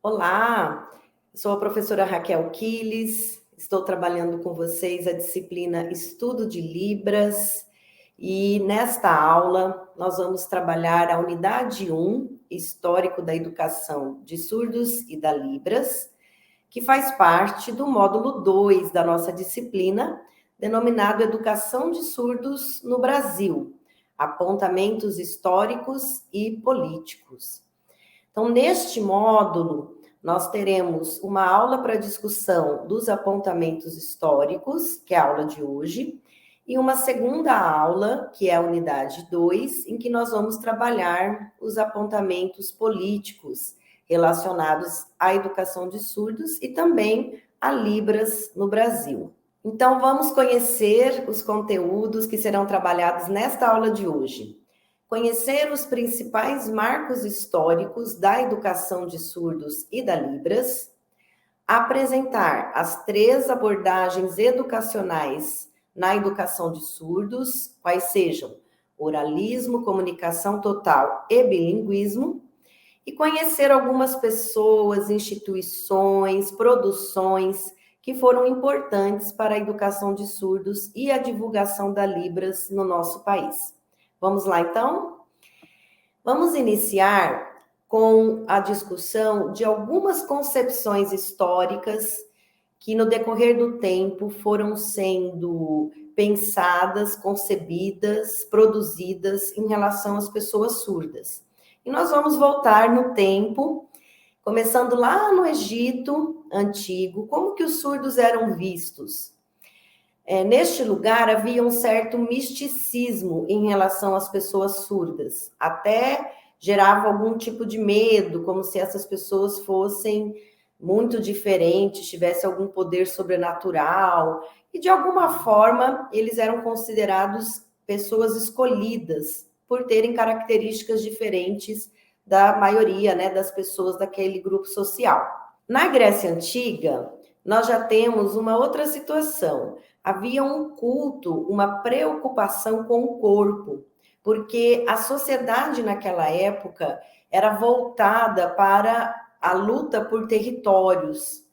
Olá, sou a professora Raquel Quiles, estou trabalhando com vocês a disciplina Estudo de Libras e nesta aula nós vamos trabalhar a unidade 1, Histórico da Educação de Surdos e da Libras, que faz parte do módulo 2 da nossa disciplina, denominado Educação de Surdos no Brasil, Apontamentos Históricos e Políticos. Então, neste módulo, nós teremos uma aula para discussão dos apontamentos históricos, que é a aula de hoje, e uma segunda aula, que é a unidade 2, em que nós vamos trabalhar os apontamentos políticos relacionados à educação de surdos e também a Libras no Brasil. Então, vamos conhecer os conteúdos que serão trabalhados nesta aula de hoje. Conhecer os principais marcos históricos da educação de surdos e da Libras, apresentar as 3 abordagens educacionais na educação de surdos, quais sejam oralismo, comunicação total e bilinguismo, e conhecer algumas pessoas, instituições, produções que foram importantes para a educação de surdos e a divulgação da Libras no nosso país. Vamos lá, então? Vamos iniciar com a discussão de algumas concepções históricas que, no decorrer do tempo, foram sendo pensadas, concebidas, produzidas em relação às pessoas surdas. E nós vamos voltar no tempo, começando lá no Egito Antigo, como que os surdos eram vistos? Neste lugar havia um certo misticismo em relação às pessoas surdas, até gerava algum tipo de medo, como se essas pessoas fossem muito diferentes, tivessem algum poder sobrenatural, e de alguma forma eles eram considerados pessoas escolhidas por terem características diferentes da maioria, né, das pessoas daquele grupo social. Na Grécia Antiga, nós já temos uma outra situação. Havia um culto, uma preocupação com o corpo, porque a sociedade naquela época era voltada para a luta por territórios.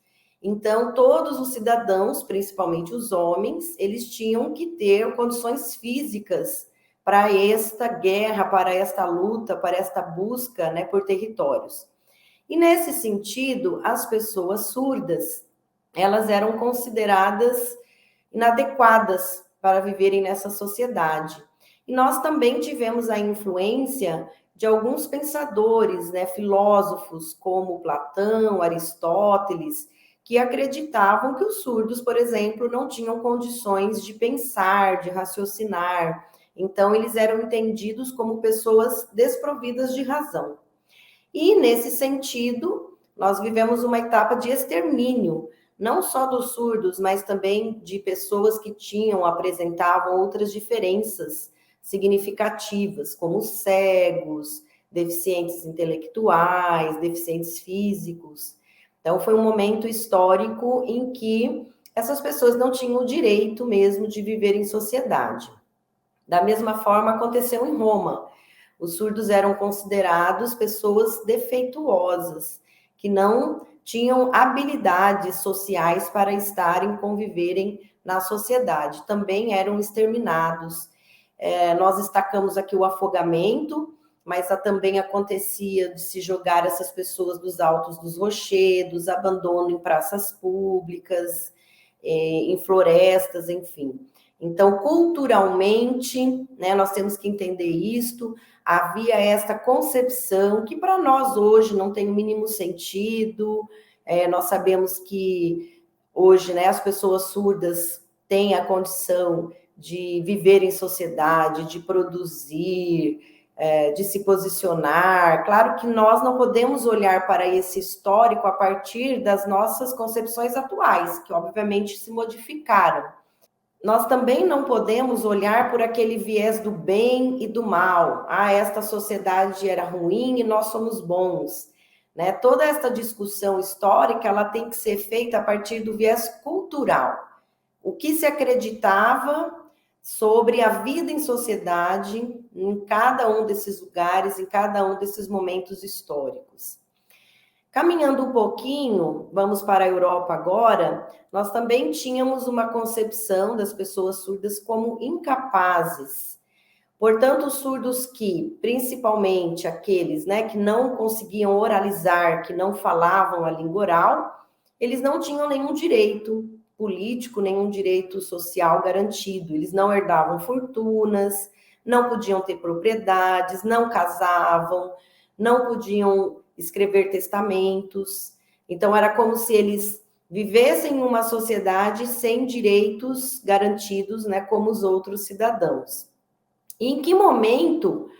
Então, todos os cidadãos, principalmente os homens, eles tinham que ter condições físicas para esta guerra, para esta luta, para esta busca, né, por territórios. E nesse sentido, as pessoas surdas, elas eram consideradas inadequadas para viverem nessa sociedade. E nós também tivemos a influência de alguns pensadores, né, filósofos como Platão, Aristóteles, que acreditavam que os surdos, por exemplo, não tinham condições de pensar, de raciocinar. Então, eles eram entendidos como pessoas desprovidas de razão. E, nesse sentido, nós vivemos uma etapa de extermínio, não só dos surdos, mas também de pessoas que apresentavam outras diferenças significativas, como cegos, deficientes intelectuais, deficientes físicos. Então, foi um momento histórico em que essas pessoas não tinham o direito mesmo de viver em sociedade. Da mesma forma, aconteceu em Roma. Os surdos eram considerados pessoas defeituosas, que não tinham habilidades sociais para estarem, conviverem na sociedade. Também eram exterminados. Nós destacamos aqui o afogamento, mas também acontecia de se jogar essas pessoas dos altos dos rochedos, abandono em praças públicas, em florestas, enfim. Então, culturalmente, né, nós temos que entender isto, havia esta concepção que para nós hoje não tem o mínimo sentido. Nós sabemos que hoje, né, as pessoas surdas têm a condição de viver em sociedade, de produzir, de se posicionar. Claro que nós não podemos olhar para esse histórico a partir das nossas concepções atuais, que obviamente se modificaram. Nós também não podemos olhar por aquele viés do bem e do mal. Esta sociedade era ruim e nós somos bons. Né? Toda esta discussão histórica, ela tem que ser feita a partir do viés cultural. O que se acreditava sobre a vida em sociedade em cada um desses lugares, em cada um desses momentos históricos. Caminhando um pouquinho, vamos para a Europa agora, nós também tínhamos uma concepção das pessoas surdas como incapazes. Portanto, os surdos que, principalmente aqueles, né, que não conseguiam oralizar, que não falavam a língua oral, eles não tinham nenhum direito político, nenhum direito social garantido. Eles não herdavam fortunas, não podiam ter propriedades, não casavam, não podiam escrever testamentos. Então, era como se eles vivessem em uma sociedade sem direitos garantidos, né, como os outros cidadãos. E em que momento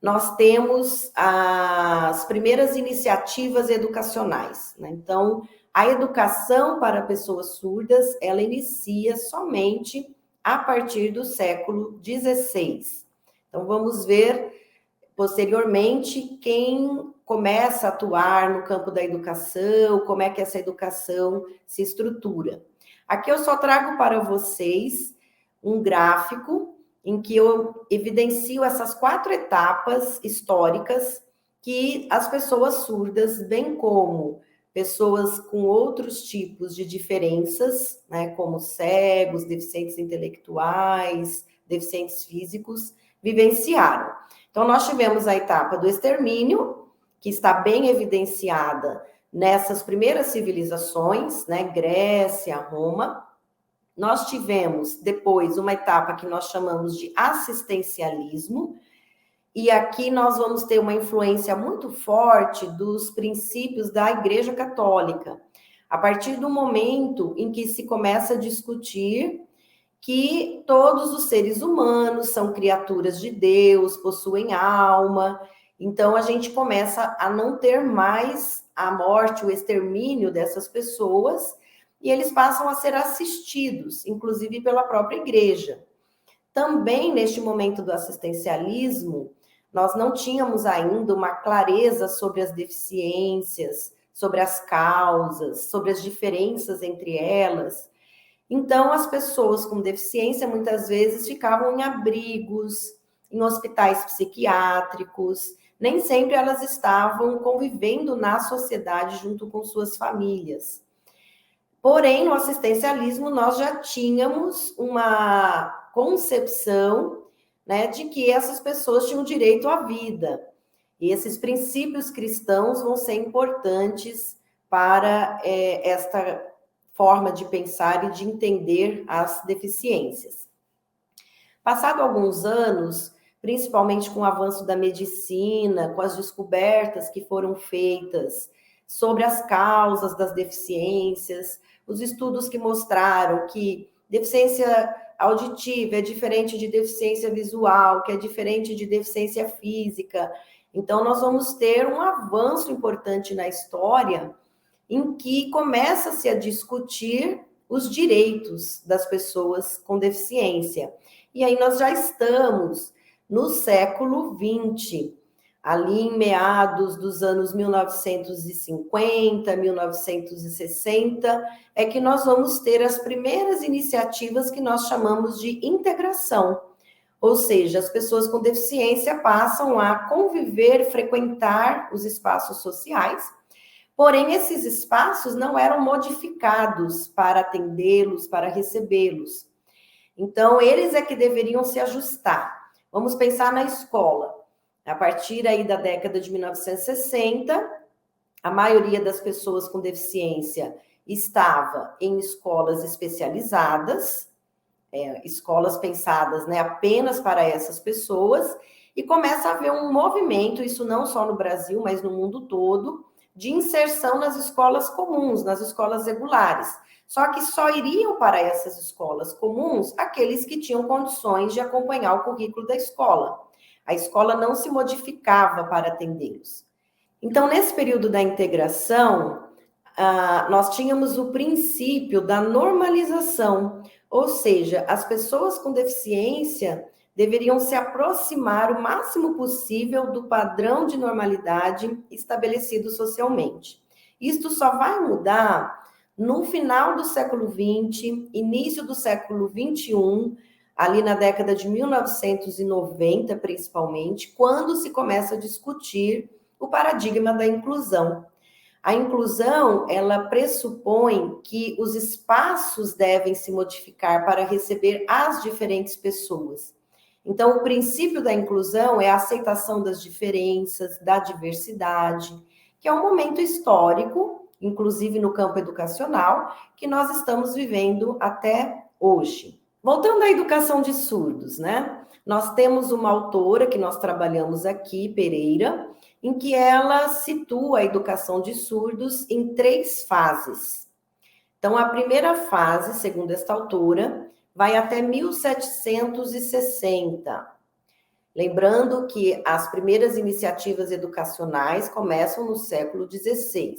nós temos as primeiras iniciativas educacionais, né? Então, a educação para pessoas surdas, ela inicia somente a partir do século XVI. Então, vamos ver posteriormente quem começa a atuar no campo da educação, como é que essa educação se estrutura. Aqui eu só trago para vocês um gráfico em que eu evidencio essas 4 etapas históricas que as pessoas surdas, bem como pessoas com outros tipos de diferenças, né, como cegos, deficientes intelectuais, deficientes físicos, vivenciaram. Então, nós tivemos a etapa do extermínio, que está bem evidenciada nessas primeiras civilizações, né, Grécia, Roma. Nós tivemos depois uma etapa que nós chamamos de assistencialismo, e aqui nós vamos ter uma influência muito forte dos princípios da Igreja Católica, a partir do momento em que se começa a discutir que todos os seres humanos são criaturas de Deus, possuem alma, então a gente começa a não ter mais a morte, o extermínio dessas pessoas, e eles passam a ser assistidos, inclusive pela própria igreja. Também, neste momento do assistencialismo, nós não tínhamos ainda uma clareza sobre as deficiências, sobre as causas, sobre as diferenças entre elas. Então, as pessoas com deficiência, muitas vezes, ficavam em abrigos, em hospitais psiquiátricos, nem sempre elas estavam convivendo na sociedade junto com suas famílias. Porém, no assistencialismo, nós já tínhamos uma concepção, né, de que essas pessoas tinham direito à vida. E esses princípios cristãos vão ser importantes para esta forma de pensar e de entender as deficiências. Passado alguns anos, principalmente com o avanço da medicina, com as descobertas que foram feitas sobre as causas das deficiências, os estudos que mostraram que deficiência auditiva é diferente de deficiência visual, que é diferente de deficiência física. Então, nós vamos ter um avanço importante na história em que começa-se a discutir os direitos das pessoas com deficiência. E aí nós já estamos no século XX, ali em meados dos anos 1950, 1960, é que nós vamos ter as primeiras iniciativas que nós chamamos de integração. Ou seja, as pessoas com deficiência passam a conviver, frequentar os espaços sociais, porém esses espaços não eram modificados para atendê-los, para recebê-los. Então, eles é que deveriam se ajustar. Vamos pensar na escola. A partir aí da década de 1960, a maioria das pessoas com deficiência estava em escolas especializadas, escolas pensadas, né, apenas para essas pessoas, e começa a haver um movimento, isso não só no Brasil, mas no mundo todo, de inserção nas escolas comuns, nas escolas regulares. Só que só iriam para essas escolas comuns aqueles que tinham condições de acompanhar o currículo da escola. A escola não se modificava para atendê-los. Então, nesse período da integração, nós tínhamos o princípio da normalização, ou seja, as pessoas com deficiência deveriam se aproximar o máximo possível do padrão de normalidade estabelecido socialmente. Isto só vai mudar no final do século XX, início do século XXI, ali na década de 1990, principalmente, quando se começa a discutir o paradigma da inclusão. A inclusão, ela pressupõe que os espaços devem se modificar para receber as diferentes pessoas. Então, o princípio da inclusão é a aceitação das diferenças, da diversidade, que é um momento histórico, inclusive no campo educacional, que nós estamos vivendo até hoje. Voltando à educação de surdos, né? Nós temos uma autora que nós trabalhamos aqui, Pereira, em que ela situa a educação de surdos em 3 fases. Então, a primeira fase, segundo esta autora, vai até 1760. Lembrando que as primeiras iniciativas educacionais começam no século XVI.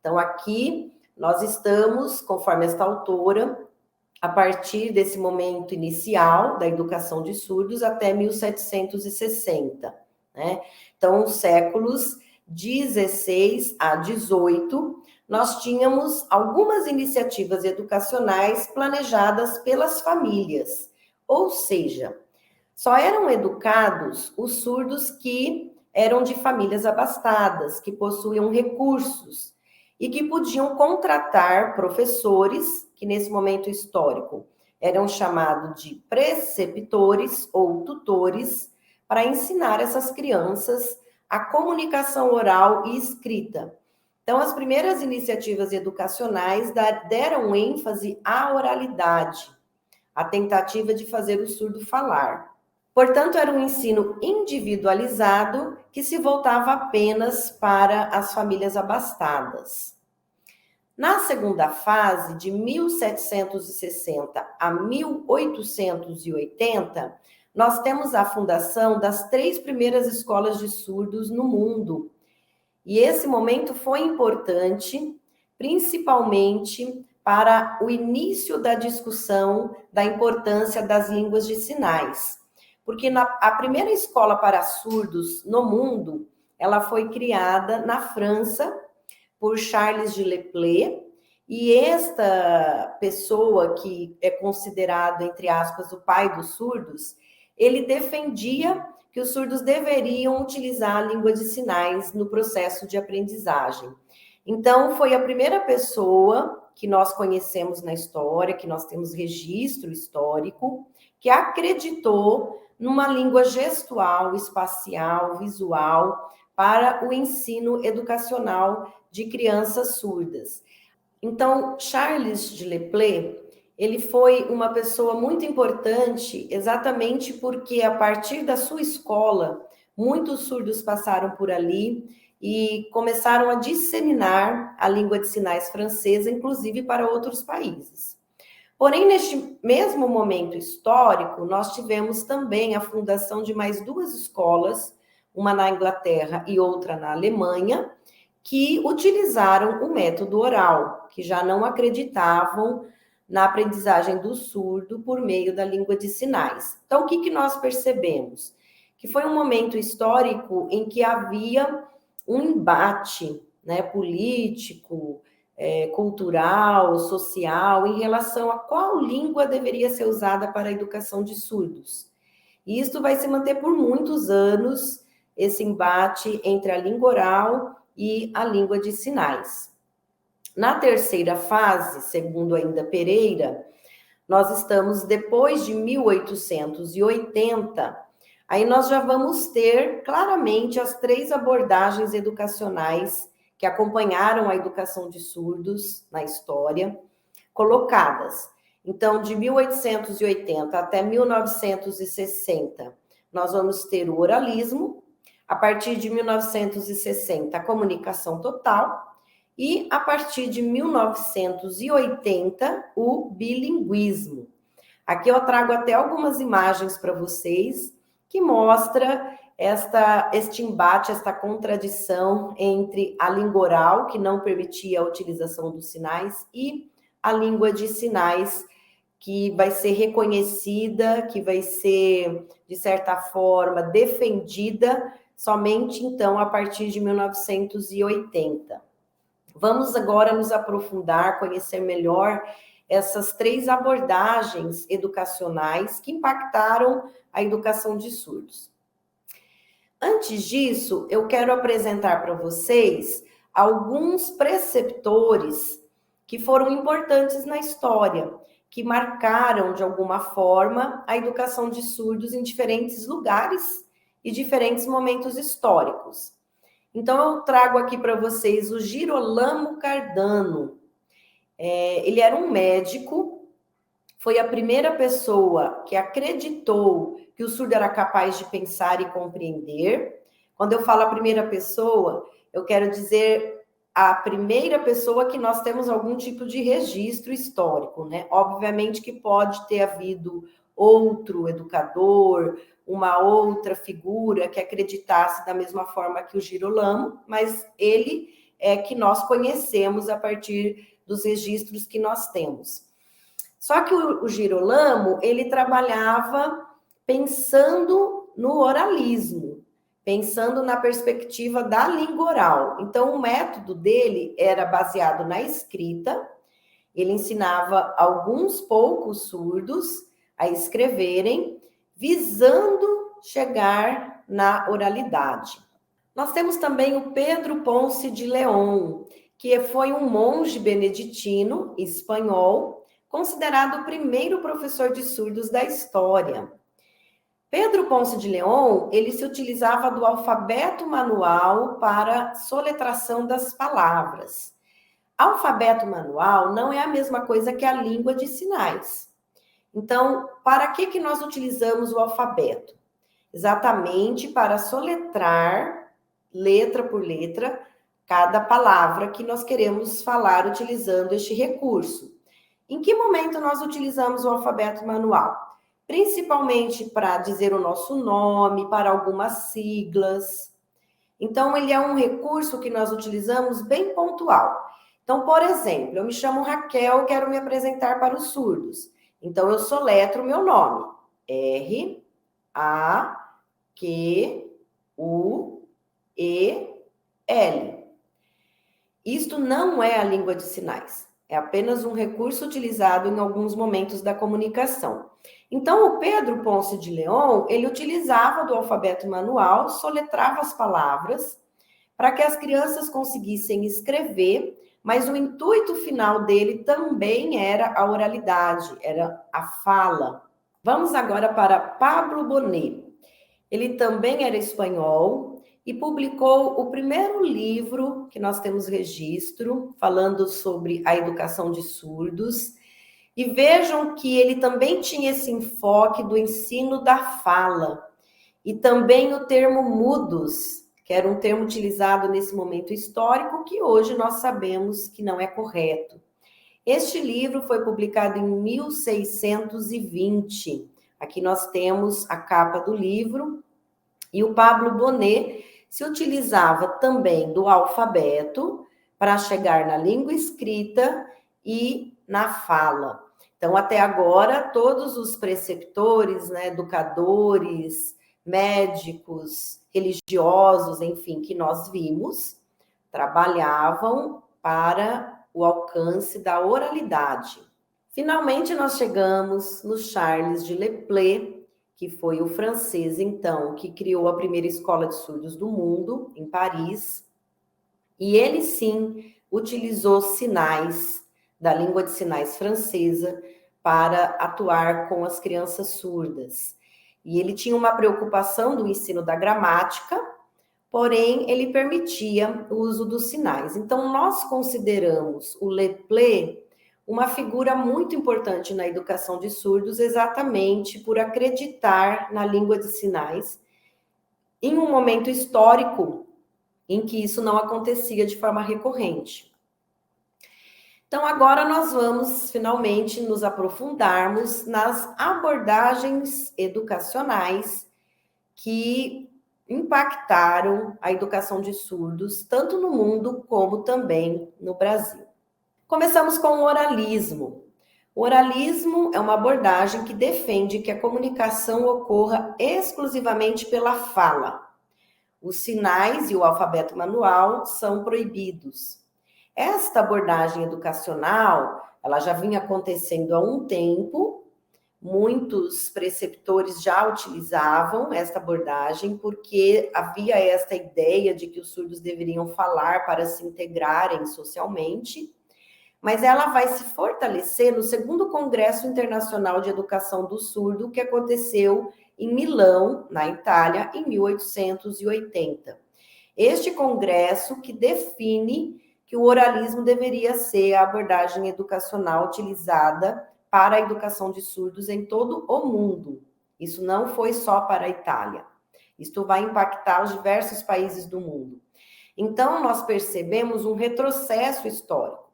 Então, aqui nós estamos, conforme esta autora, a partir desse momento inicial da educação de surdos até 1760, né? Então, os séculos 16 a 18, nós tínhamos algumas iniciativas educacionais planejadas pelas famílias, ou seja, só eram educados os surdos que eram de famílias abastadas, que possuíam recursos e que podiam contratar professores, que nesse momento histórico eram chamados de preceptores ou tutores, para ensinar essas crianças a comunicação oral e escrita. Então, as primeiras iniciativas educacionais deram ênfase à oralidade, a tentativa de fazer o surdo falar. Portanto, era um ensino individualizado que se voltava apenas para as famílias abastadas. Na segunda fase, de 1760 a 1880, nós temos a fundação das 3 primeiras escolas de surdos no mundo. E esse momento foi importante, principalmente para o início da discussão da importância das línguas de sinais. Porque a primeira escola para surdos no mundo, ela foi criada na França por Charles de Lepler, e esta pessoa que é considerado, entre aspas, o pai dos surdos, ele defendia que os surdos deveriam utilizar a língua de sinais no processo de aprendizagem. Então, foi a primeira pessoa que nós conhecemos na história, que nós temos registro histórico, que acreditou numa língua gestual, espacial, visual, para o ensino educacional de crianças surdas. Então, Charles de Lepler, ele foi uma pessoa muito importante, exatamente porque a partir da sua escola, muitos surdos passaram por ali e começaram a disseminar a língua de sinais francesa, inclusive para outros países. Porém, neste mesmo momento histórico, nós tivemos também a fundação de mais 2 escolas, uma na Inglaterra e outra na Alemanha, que utilizaram o método oral, que já não acreditavam na aprendizagem do surdo por meio da língua de sinais. Então, o que nós percebemos? Que foi um momento histórico em que havia um embate, né, político, cultural, social, em relação a qual língua deveria ser usada para a educação de surdos. E isso vai se manter por muitos anos, esse embate entre a língua oral e a língua de sinais. Na terceira fase, segundo ainda Pereira, nós estamos depois de 1880, aí nós já vamos ter claramente as 3 abordagens educacionais que acompanharam a educação de surdos na história, colocadas. Então, de 1880 até 1960, nós vamos ter o oralismo. A partir de 1960, a comunicação total, e a partir de 1980, o bilinguismo. Aqui eu trago até algumas imagens para vocês que mostra este embate, esta contradição entre a língua oral, que não permitia a utilização dos sinais, e a língua de sinais, que vai ser reconhecida, que vai ser, de certa forma, defendida somente, então, a partir de 1980. Vamos agora nos aprofundar, conhecer melhor essas 3 abordagens educacionais que impactaram a educação de surdos. Antes disso, eu quero apresentar para vocês alguns preceptores que foram importantes na história, que marcaram, de alguma forma, a educação de surdos em diferentes lugares e diferentes momentos históricos. Então, eu trago aqui para vocês o Girolamo Cardano. Ele era um médico, foi a primeira pessoa que acreditou que o surdo era capaz de pensar e compreender. Quando eu falo a primeira pessoa, eu quero dizer a primeira pessoa que nós temos algum tipo de registro histórico, né? Obviamente que pode ter havido outro educador, uma outra figura que acreditasse da mesma forma que o Girolamo, mas ele é que nós conhecemos a partir dos registros que nós temos. Só que o Girolamo, ele trabalhava pensando no oralismo, pensando na perspectiva da língua oral. Então, o método dele era baseado na escrita. Ele ensinava alguns poucos surdos a escreverem, visando chegar na oralidade. Nós temos também o Pedro Ponce de León, que foi um monge beneditino espanhol, considerado o primeiro professor de surdos da história. Pedro Ponce de León, ele se utilizava do alfabeto manual para soletração das palavras. Alfabeto manual não é a mesma coisa que a língua de sinais. Então, para que nós utilizamos o alfabeto? Exatamente para soletrar, letra por letra, cada palavra que nós queremos falar utilizando este recurso. Em que momento nós utilizamos o alfabeto manual? Principalmente para dizer o nosso nome, para algumas siglas. Então, ele é um recurso que nós utilizamos bem pontual. Então, por exemplo, eu me chamo Raquel, quero me apresentar para os surdos. Então, eu soletro o meu nome. R-A-Q-U-E-L. Isto não é a língua de sinais. É apenas um recurso utilizado em alguns momentos da comunicação. Então, o Pedro Ponce de León, ele utilizava do alfabeto manual, soletrava as palavras, para que as crianças conseguissem escrever, mas o intuito final dele também era a oralidade, era a fala. Vamos agora para Pablo Bonet. Ele também era espanhol, e publicou o primeiro livro que nós temos registro, falando sobre a educação de surdos. E vejam que ele também tinha esse enfoque do ensino da fala. E também o termo mudos, que era um termo utilizado nesse momento histórico, que hoje nós sabemos que não é correto. Este livro foi publicado em 1620. Aqui nós temos a capa do livro. E o Pablo Bonet se utilizava também do alfabeto para chegar na língua escrita e na fala. Então, até agora, todos os preceptores, né, educadores, médicos, religiosos, enfim, que nós vimos, trabalhavam para o alcance da oralidade. Finalmente, nós chegamos no Charles de Lepler, que foi o francês, então, que criou a primeira escola de surdos do mundo, em Paris. E ele, sim, utilizou sinais da língua de sinais francesa para atuar com as crianças surdas. E ele tinha uma preocupação do ensino da gramática, porém, ele permitia o uso dos sinais. Então, nós consideramos o Lepler uma figura muito importante na educação de surdos, exatamente por acreditar na língua de sinais, em um momento histórico em que isso não acontecia de forma recorrente. Então, agora nós vamos finalmente nos aprofundarmos nas abordagens educacionais que impactaram a educação de surdos, tanto no mundo como também no Brasil. Começamos com o oralismo. O oralismo é uma abordagem que defende que a comunicação ocorra exclusivamente pela fala. Os sinais e o alfabeto manual são proibidos. Esta abordagem educacional, ela já vinha acontecendo há um tempo, muitos preceptores já utilizavam esta abordagem, porque havia esta ideia de que os surdos deveriam falar para se integrarem socialmente, mas ela vai se fortalecer no segundo Congresso Internacional de Educação do Surdo, que aconteceu em Milão, na Itália, em 1880. Este congresso que define que o oralismo deveria ser a abordagem educacional utilizada para a educação de surdos em todo o mundo. Isso não foi só para a Itália. Isto vai impactar os diversos países do mundo. Então, nós percebemos um retrocesso histórico,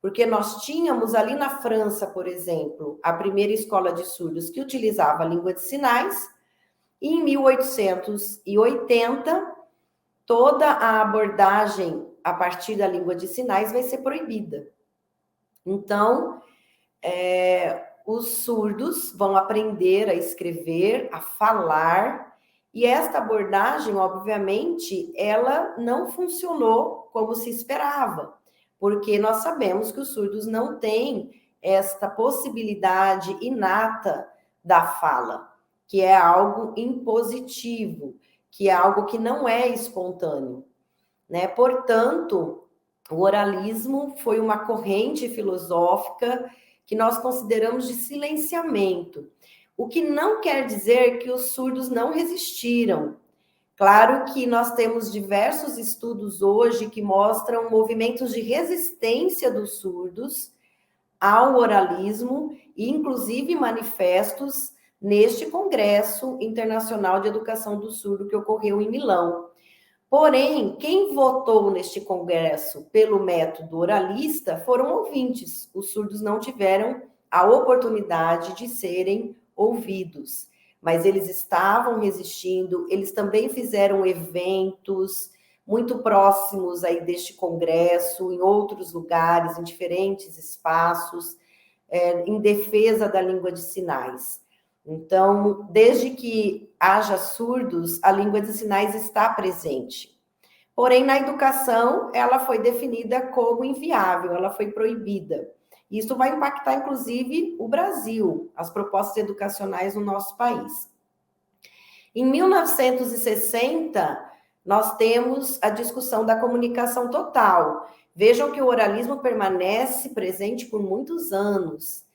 porque nós tínhamos ali na França, por exemplo, a primeira escola de surdos que utilizava a língua de sinais, e em 1880, toda a abordagem a partir da língua de sinais vai ser proibida. Então, os surdos vão aprender a escrever, a falar, e esta abordagem, obviamente, ela não funcionou como se esperava, porque nós sabemos que os surdos não têm esta possibilidade inata da fala, que é algo impositivo, que é algo que não é espontâneo, né? Portanto, o oralismo foi uma corrente filosófica que nós consideramos de silenciamento, o que não quer dizer que os surdos não resistiram. Claro que nós temos diversos estudos hoje que mostram movimentos de resistência dos surdos ao oralismo, e inclusive manifestos neste Congresso Internacional de Educação do Surdo que ocorreu em Milão. Porém, quem votou neste congresso pelo método oralista foram ouvintes. Os surdos não tiveram a oportunidade de serem ouvidos, mas eles estavam resistindo, eles também fizeram eventos muito próximos aí deste congresso, em outros lugares, em diferentes espaços, em defesa da língua de sinais. Então, desde que haja surdos, a língua de sinais está presente. Porém, na educação, ela foi definida como inviável, ela foi proibida. Isso vai impactar, inclusive, o Brasil, as propostas educacionais no nosso país. Em 1960, nós temos a discussão da comunicação total. Vejam que o oralismo permanece presente por muitos anos.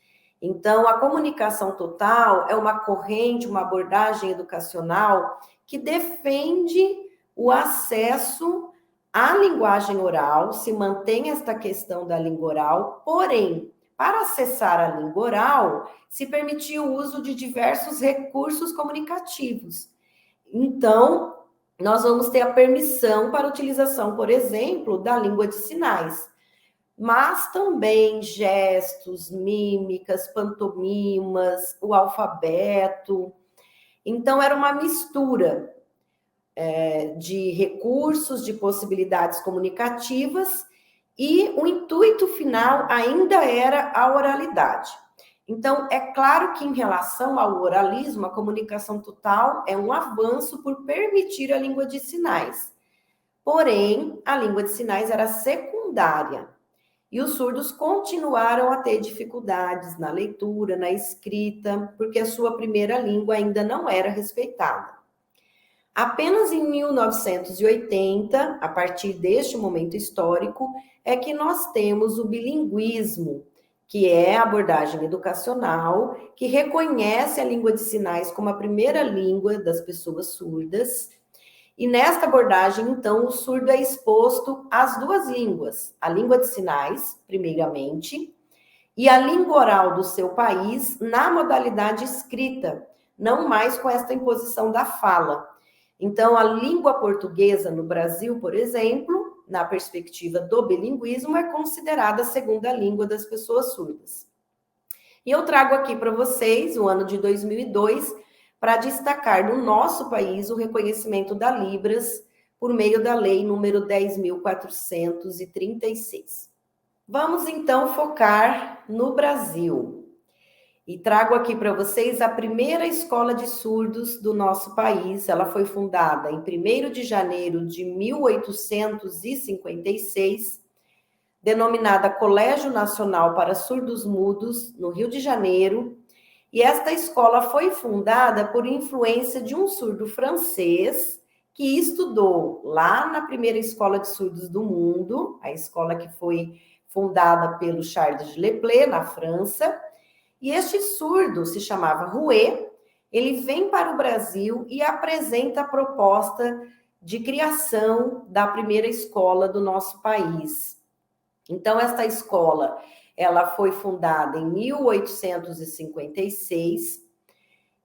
Então, a comunicação total é uma corrente, uma abordagem educacional que defende o acesso à linguagem oral, se mantém esta questão da língua oral, porém, para acessar a língua oral, se permitiu o uso de diversos recursos comunicativos. Então, nós vamos ter a permissão para a utilização, por exemplo, da língua de sinais, mas também gestos, mímicas, pantomimas, o alfabeto. Então, era uma mistura de recursos, de possibilidades comunicativas, e o intuito final ainda era a oralidade. Então, é claro que em relação ao oralismo, a comunicação total é um avanço por permitir a língua de sinais. Porém, a língua de sinais era secundária. E os surdos continuaram a ter dificuldades na leitura, na escrita, porque a sua primeira língua ainda não era respeitada. Apenas em 1980, a partir deste momento histórico, é que nós temos o bilinguismo, que é a abordagem educacional que reconhece a língua de sinais como a primeira língua das pessoas surdas. E nesta abordagem, então, o surdo é exposto às duas línguas, a língua de sinais, primeiramente, e a língua oral do seu país na modalidade escrita, não mais com esta imposição da fala. Então, a língua portuguesa no Brasil, por exemplo, na perspectiva do bilinguismo, é considerada a segunda língua das pessoas surdas. E eu trago aqui para vocês o ano de 2002, para destacar no nosso país o reconhecimento da Libras por meio da lei número 10.436. Vamos então focar no Brasil. E trago aqui para vocês a primeira escola de surdos do nosso país. Ela foi fundada em 1º de janeiro de 1856, denominada Colégio Nacional para Surdos Mudos, no Rio de Janeiro. E esta escola foi fundada por influência de um surdo francês que estudou lá na primeira escola de surdos do mundo, a escola que foi fundada pelo Charles de Leclerc, na França. E este surdo se chamava Rouet. Ele vem para o Brasil e apresenta a proposta de criação da primeira escola do nosso país. Então, esta escola, ela foi fundada em 1856.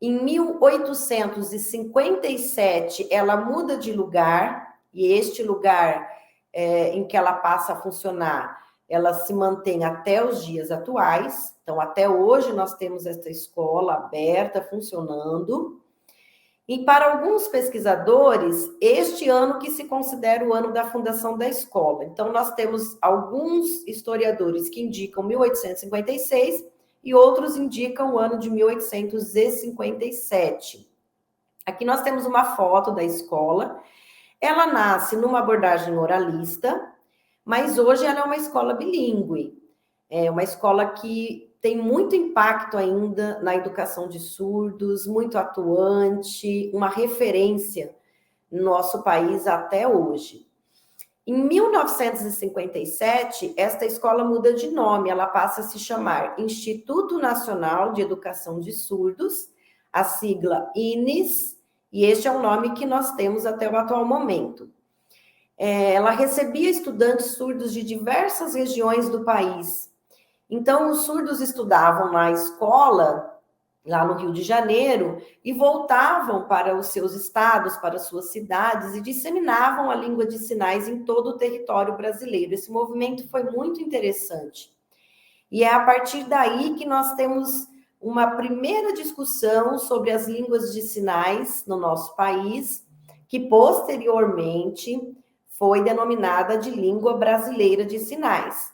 Em 1857, ela muda de lugar, e este lugar em que ela passa a funcionar, ela se mantém até os dias atuais. Então, até hoje, nós temos esta escola aberta, funcionando. E para alguns pesquisadores, este ano que se considera o ano da fundação da escola. Então, nós temos alguns historiadores que indicam 1856 e outros indicam o ano de 1857. Aqui nós temos uma foto da escola. Ela nasce numa abordagem oralista, mas hoje ela é uma escola bilíngue. É uma escola que tem muito impacto ainda na educação de surdos, muito atuante, uma referência no nosso país até hoje. Em 1957, esta escola muda de nome, ela passa a se chamar Instituto Nacional de Educação de Surdos, a sigla INES, e este é o nome que nós temos até o atual momento. Ela recebia estudantes surdos de diversas regiões do país. Então, os surdos estudavam na escola, lá no Rio de Janeiro, e voltavam para os seus estados, para suas cidades, e disseminavam a língua de sinais em todo o território brasileiro. Esse movimento foi muito interessante. E é a partir daí que nós temos uma primeira discussão sobre as línguas de sinais no nosso país, que posteriormente foi denominada de língua brasileira de sinais.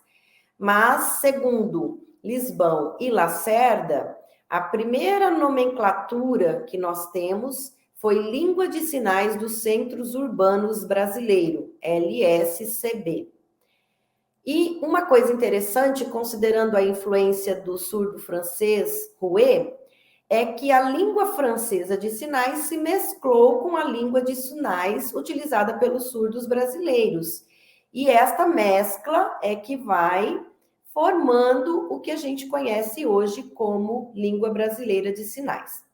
Mas, segundo Lisbão e Lacerda, a primeira nomenclatura que nós temos foi Língua de Sinais dos Centros Urbanos Brasileiro, LSCB. E uma coisa interessante, considerando a influência do surdo francês Rouet, é que a língua francesa de sinais se mesclou com a língua de sinais utilizada pelos surdos brasileiros. E esta mescla é que vai formando o que a gente conhece hoje como língua brasileira de sinais.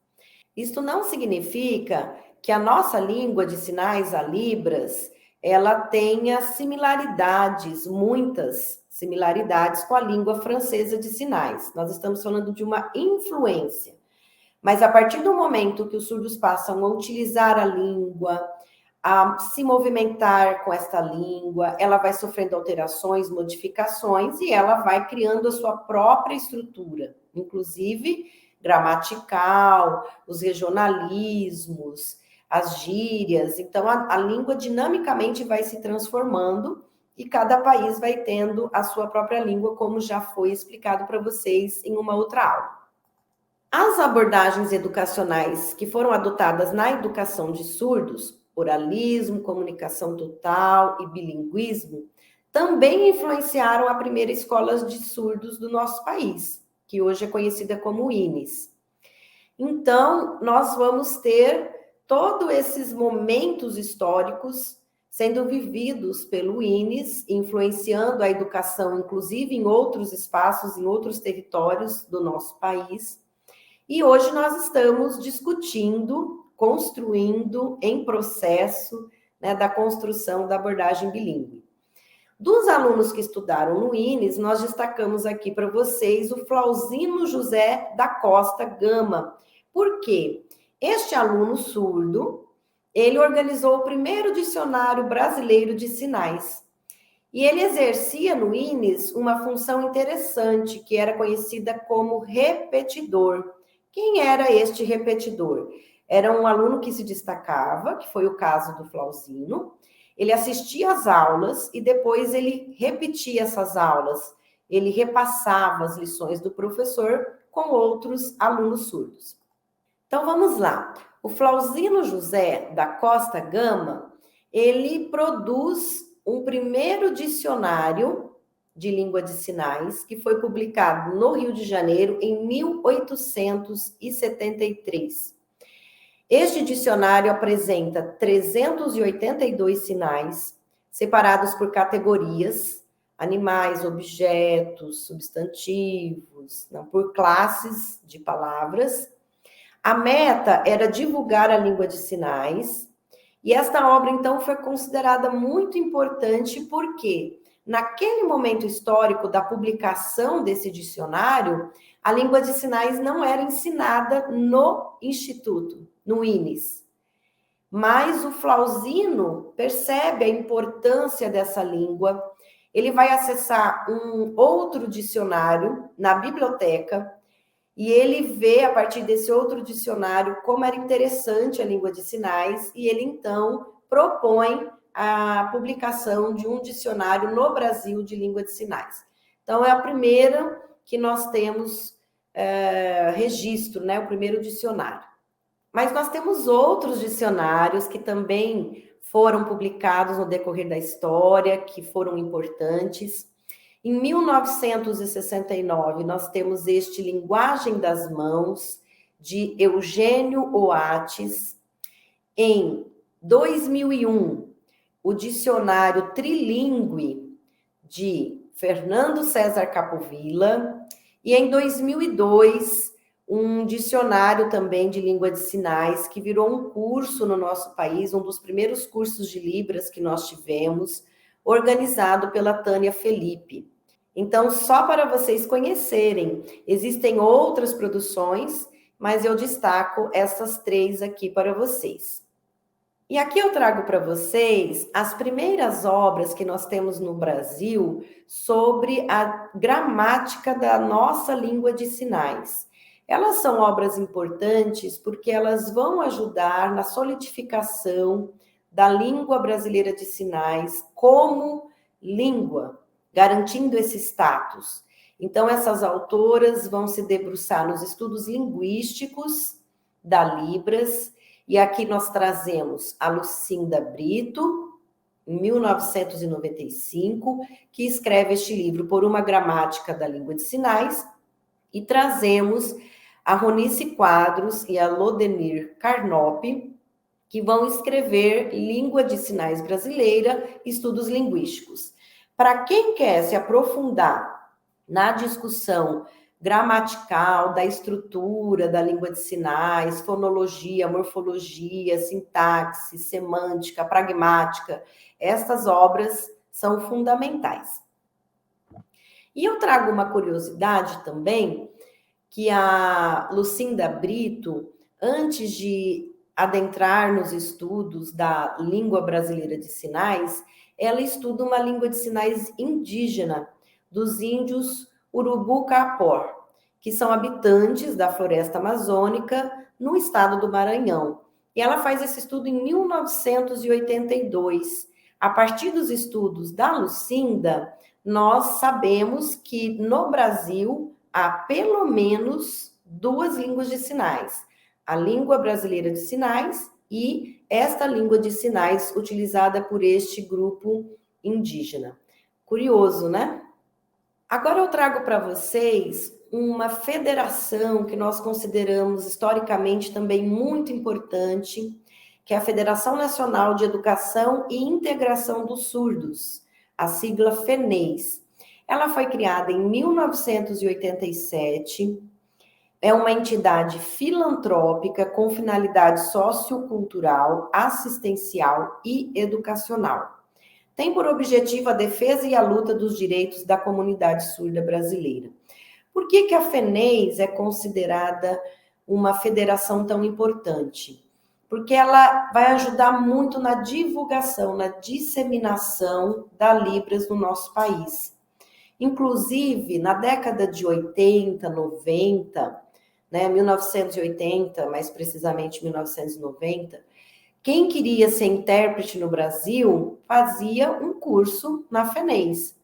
Isto não significa que a nossa língua de sinais, a Libras, ela tenha similaridades, muitas similaridades com a língua francesa de sinais. Nós estamos falando de uma influência. Mas a partir do momento que os surdos passam a utilizar a língua, a se movimentar com esta língua, ela vai sofrendo alterações, modificações, e ela vai criando a sua própria estrutura, inclusive gramatical, os regionalismos, as gírias. Então, a língua dinamicamente vai se transformando e cada país vai tendo a sua própria língua, como já foi explicado para vocês em uma outra aula. As abordagens educacionais que foram adotadas na educação de surdos, oralismo, comunicação total e bilinguismo, também influenciaram a primeira escola de surdos do nosso país, que hoje é conhecida como INES. Então, nós vamos ter todos esses momentos históricos sendo vividos pelo INES, influenciando a educação, inclusive em outros espaços, em outros territórios do nosso país. E hoje nós estamos discutindo, construindo, em processo, né, da construção da abordagem bilíngue. Dos alunos que estudaram no INES, nós destacamos aqui para vocês o Flauzino José da Costa Gama. Por quê? Este aluno surdo, ele organizou o primeiro dicionário brasileiro de sinais. E ele exercia no INES uma função interessante, que era conhecida como repetidor. Quem era este repetidor? Era um aluno que se destacava, que foi o caso do Flauzino. Ele assistia às aulas e depois ele repetia essas aulas. Ele repassava as lições do professor com outros alunos surdos. Então, vamos lá. O Flauzino José da Costa Gama, ele produz um primeiro dicionário de Língua de Sinais, que foi publicado no Rio de Janeiro em 1873. Este dicionário apresenta 382 sinais, separados por categorias, animais, objetos, substantivos, não, por classes de palavras. A meta era divulgar a língua de sinais, e esta obra, então, foi considerada muito importante porque, naquele momento histórico da publicação desse dicionário, a língua de sinais não era ensinada no Instituto, no INES. Mas o Flauzino percebe a importância dessa língua, ele vai acessar um outro dicionário na biblioteca, e ele vê, a partir desse outro dicionário, como era interessante a língua de sinais, e ele, então, propõe a publicação de um dicionário no Brasil de língua de sinais. Então, é a primeira que nós temos registro, né? O primeiro dicionário. Mas nós temos outros dicionários que também foram publicados no decorrer da história, que foram importantes. Em 1969, nós temos este Linguagem das Mãos, de Eugênio Oates. Em 2001, o Dicionário Trilingue, de Fernando César Capovilla. E em 2002, um dicionário também de língua de sinais, que virou um curso no nosso país, um dos primeiros cursos de Libras que nós tivemos, organizado pela Tânia Felipe. Então, só para vocês conhecerem, existem outras produções, mas eu destaco essas 3 aqui para vocês. E aqui eu trago para vocês as primeiras obras que nós temos no Brasil sobre a gramática da nossa língua de sinais. Elas são obras importantes porque elas vão ajudar na solidificação da língua brasileira de sinais como língua, garantindo esse status. Então, essas autoras vão se debruçar nos estudos linguísticos da Libras, e aqui nós trazemos a Lucinda Brito, em 1995, que escreve este livro Por uma Gramática da Língua de Sinais, e trazemos a Ronice Quadros e a Lodenir Carnop, que vão escrever Língua de Sinais Brasileira, Estudos Linguísticos. Para quem quer se aprofundar na discussão gramatical, da estrutura da língua de sinais, fonologia, morfologia, sintaxe, semântica, pragmática, essas obras são fundamentais. E eu trago uma curiosidade também, que a Lucinda Brito, antes de adentrar nos estudos da língua brasileira de sinais, ela estuda uma língua de sinais indígena dos índios Urubu-Capor, que são habitantes da floresta amazônica no estado do Maranhão. E ela faz esse estudo em 1982. A partir dos estudos da Lucinda, nós sabemos que no Brasil há pelo menos 2 línguas de sinais: a língua brasileira de sinais e esta língua de sinais utilizada por este grupo indígena. Curioso, né? Agora eu trago para vocês uma federação que nós consideramos historicamente também muito importante, que é a Federação Nacional de Educação e Integração dos Surdos, a sigla FENEIS. Ela foi criada em 1987, é uma entidade filantrópica com finalidade sociocultural, assistencial e educacional. Tem por objetivo a defesa e a luta dos direitos da comunidade surda brasileira. Por que a FENEIS é considerada uma federação tão importante? Porque ela vai ajudar muito na divulgação, na disseminação da Libras no nosso país. Inclusive, na década de 80, 90, 1980, mais precisamente 1990, quem queria ser intérprete no Brasil fazia um curso na FENEIS.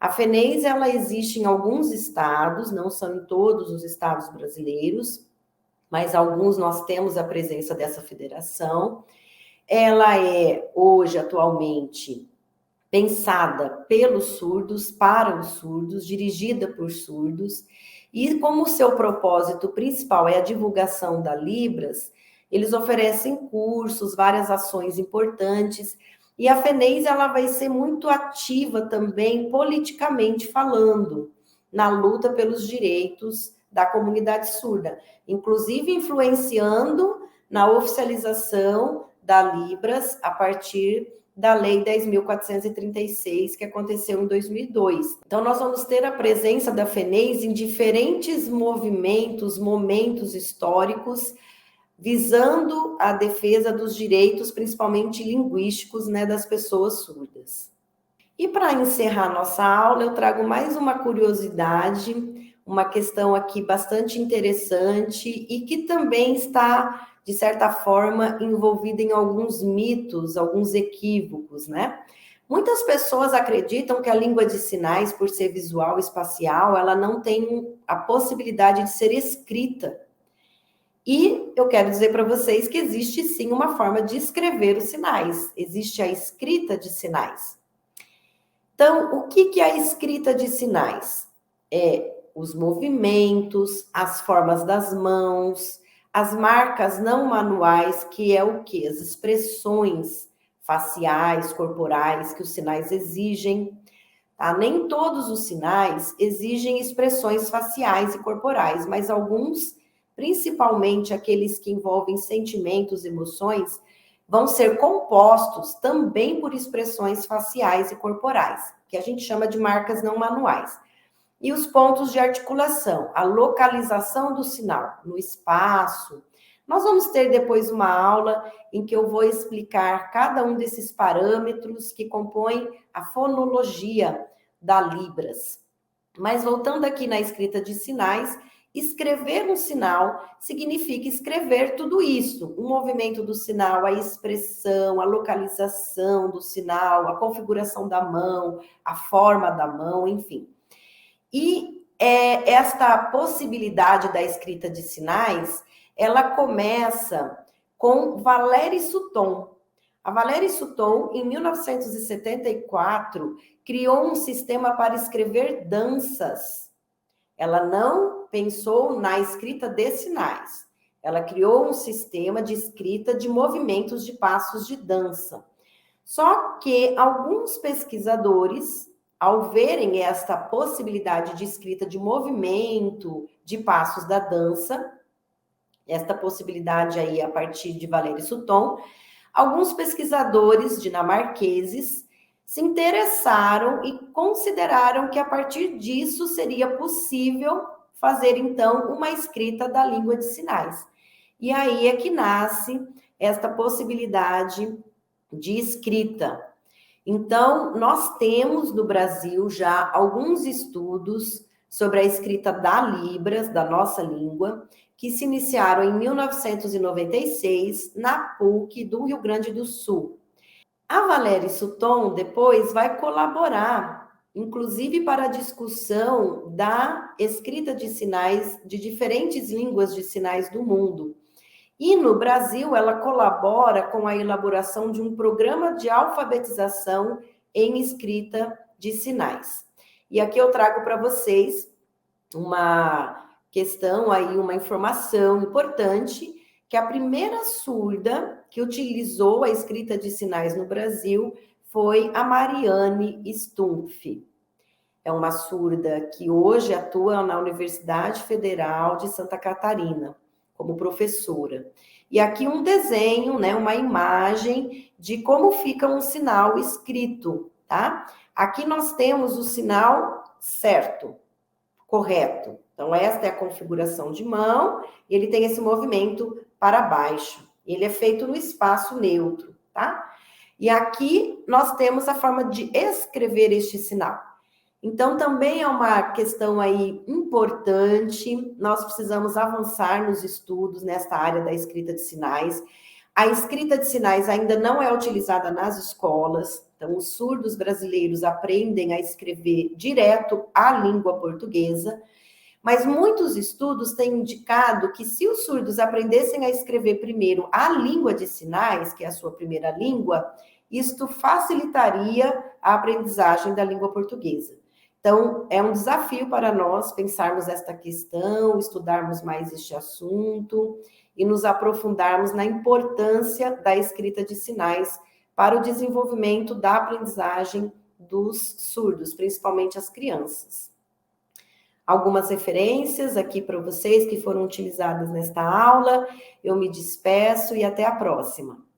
A FENEIS, ela existe em alguns estados, não são em todos os estados brasileiros, mas alguns nós temos a presença dessa federação. Ela é, hoje, atualmente, pensada pelos surdos, para os surdos, dirigida por surdos, e como o seu propósito principal é a divulgação da Libras, eles oferecem cursos, várias ações importantes, e a FENEIS ela vai ser muito ativa também, politicamente falando, na luta pelos direitos da comunidade surda, inclusive influenciando na oficialização da Libras a partir da Lei 10.436, que aconteceu em 2002. Então, nós vamos ter a presença da FENEIS em diferentes movimentos, momentos históricos, visando a defesa dos direitos, principalmente linguísticos, né, das pessoas surdas. E para encerrar nossa aula, eu trago mais uma curiosidade, uma questão aqui bastante interessante e que também está, de certa forma, envolvida em alguns mitos, alguns equívocos, né? Muitas pessoas acreditam que a língua de sinais, por ser visual e espacial, ela não tem a possibilidade de ser escrita. E eu quero dizer para vocês que existe sim uma forma de escrever os sinais, existe a escrita de sinais. Então, o que é a escrita de sinais? É os movimentos, as formas das mãos, as marcas não manuais, que é o quê? As expressões faciais, corporais que os sinais exigem. Tá? Nem todos os sinais exigem expressões faciais e corporais, mas alguns, principalmente aqueles que envolvem sentimentos, emoções, vão ser compostos também por expressões faciais e corporais, que a gente chama de marcas não manuais. E os pontos de articulação, a localização do sinal no espaço. Nós vamos ter depois uma aula em que eu vou explicar cada um desses parâmetros que compõem a fonologia da Libras. Mas voltando aqui na escrita de sinais, escrever um sinal significa escrever tudo isso, o movimento do sinal, a expressão, a localização do sinal, a configuração da mão, a forma da mão, enfim. E esta possibilidade da escrita de sinais, ela começa com Valéry Sutton. A Valéry Sutton, em 1974, criou um sistema para escrever danças. Ela não pensou na escrita de sinais. Ela criou um sistema de escrita de movimentos de passos de dança. Só que alguns pesquisadores, ao verem esta possibilidade de escrita de movimento de passos da dança, esta possibilidade aí a partir de Valéry Sutton, alguns pesquisadores dinamarqueses se interessaram e consideraram que a partir disso seria possível fazer, então, uma escrita da língua de sinais. E aí é que nasce esta possibilidade de escrita. Então, nós temos no Brasil já alguns estudos sobre a escrita da Libras, da nossa língua, que se iniciaram em 1996 na PUC do Rio Grande do Sul. A Valéry Sutton depois vai colaborar, inclusive para a discussão da escrita de sinais de diferentes línguas de sinais do mundo. E no Brasil, ela colabora com a elaboração de um programa de alfabetização em escrita de sinais. E aqui eu trago para vocês uma questão aí, uma informação importante, que a primeira surda que utilizou a escrita de sinais no Brasil foi a Mariane Stumpf. É uma surda que hoje atua na Universidade Federal de Santa Catarina, como professora. E aqui um desenho, né, uma imagem de como fica um sinal escrito, tá? Aqui nós temos o sinal certo, correto. Então, esta é a configuração de mão, e ele tem esse movimento para baixo. Ele é feito no espaço neutro, tá? E aqui nós temos a forma de escrever este sinal. Então, também é uma questão aí importante, nós precisamos avançar nos estudos nesta área da escrita de sinais. A escrita de sinais ainda não é utilizada nas escolas, então os surdos brasileiros aprendem a escrever direto a língua portuguesa, mas muitos estudos têm indicado que se os surdos aprendessem a escrever primeiro a língua de sinais, que é a sua primeira língua, isto facilitaria a aprendizagem da língua portuguesa. Então, é um desafio para nós pensarmos esta questão, estudarmos mais este assunto e nos aprofundarmos na importância da escrita de sinais para o desenvolvimento da aprendizagem dos surdos, principalmente as crianças. Algumas referências aqui para vocês que foram utilizadas nesta aula. Eu me despeço e até a próxima.